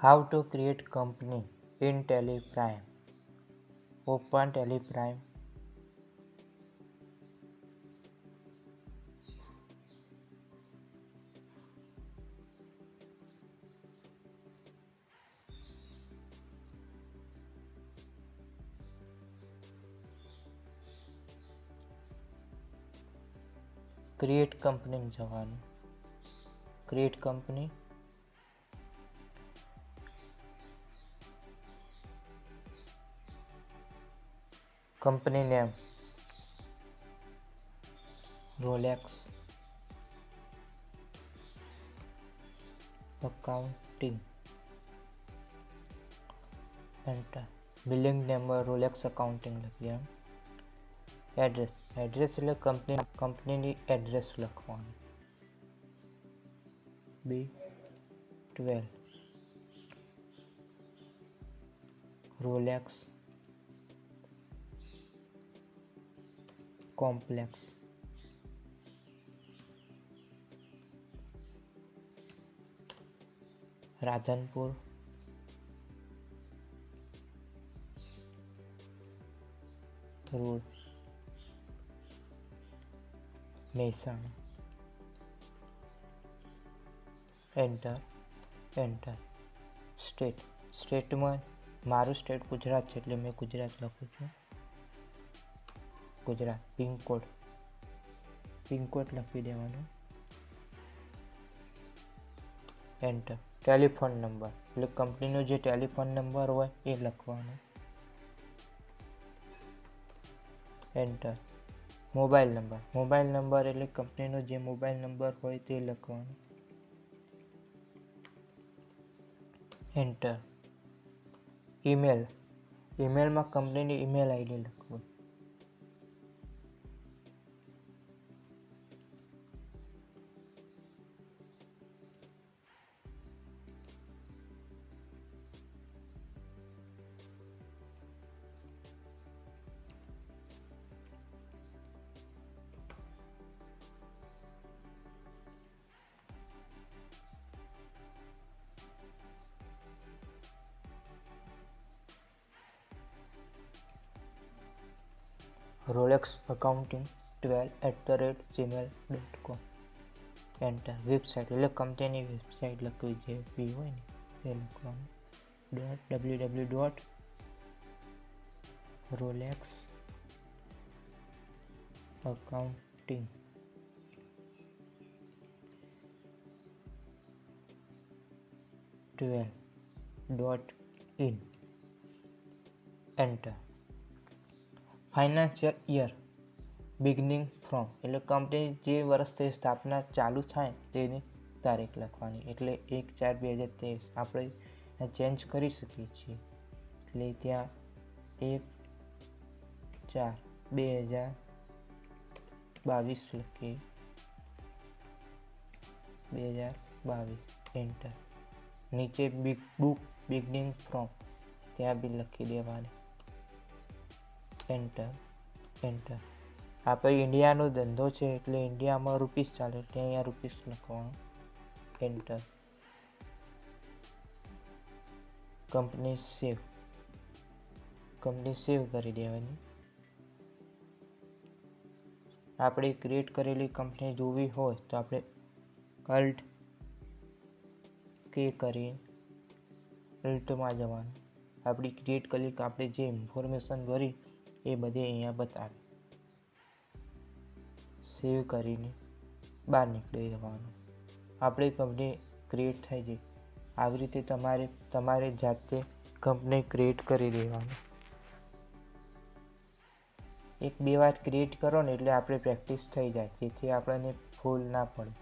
How to create company in Teleprime. Open Teleprime. Create company જવાનું. Create company. Company name Rolex Accounting. Enter. Billing number Rolex Accounting લખીએ. Address એટલે કંપનીની address લખવાનું. B12 Rolex complex Radhanpur road Mehsana. Enter. સ્ટેટમાં મારું state Gujarat છે એટલે મેં ગુજરાત લખું છું. ગુજરાત. પિનકોડ લખી દેવાનો. એન્ટર. ટેલિફોન નંબર એટલે કંપનીનો જે ટેલિફોન નંબર હોય એ લખવાનો. એન્ટર. મોબાઈલ નંબર એટલે કંપનીનો જે મોબાઈલ નંબર હોય તે લખવાનો. એન્ટર. ઈમેલમાં કંપનીની ઈમેલ આઈડી લખવું. Rolex Accounting 12@gmail.com. Enter. Website એટલે કંપનીની વેબસાઇટ લખવી જે બી હોય ને તે લખવાનું. www.rolexaccounting12.in. Enter. Financial year beginning from એટલે કંપની જે વર્ષથી સ્થાપના ચાલુ થાય તેની તારીખ લખવાની. એટલે 1/4/2023 આપણે ચેન્જ કરી શકીએ છીએ. એટલે ત્યાં 1/4/2022 લખીએ. 2022. એન્ટર. નીચે બુક બિગનિંગ ફ્રોમ ત્યાં બી લખી દેવાની. એન્ટર. આપણે ઇન્ડિયાનો ધંધો છે એટલે ઇન્ડિયામાં રૂપીસ ચાલે એટલે અહીંયા રૂપીસ લખવાનું. એન્ટર. કંપની સેવ કરી દેવાની. આપણે ક્રિએટ કરેલી કંપની જોવી હોય તો આપણે અલ્ટ કે કરી અલ્ટમાં જવાનું. આપણી ક્રિએટ કરેલી આપણે જે ઇન્ફોર્મેશન ભરી એ બધી અહીંયા બતાવે. સેવ કરીને બહાર નીકળી જવાનું. આપણી કંપની ક્રિએટ થઈ જાય. આવી રીતે તમારે જાતે કંપની ક્રિએટ કરી દેવાની. 1-2 વાર ક્રિએટ કરો ને એટલે આપણે પ્રેક્ટિસ થઈ જાય જેથી આપણને ભૂલ ના પડે.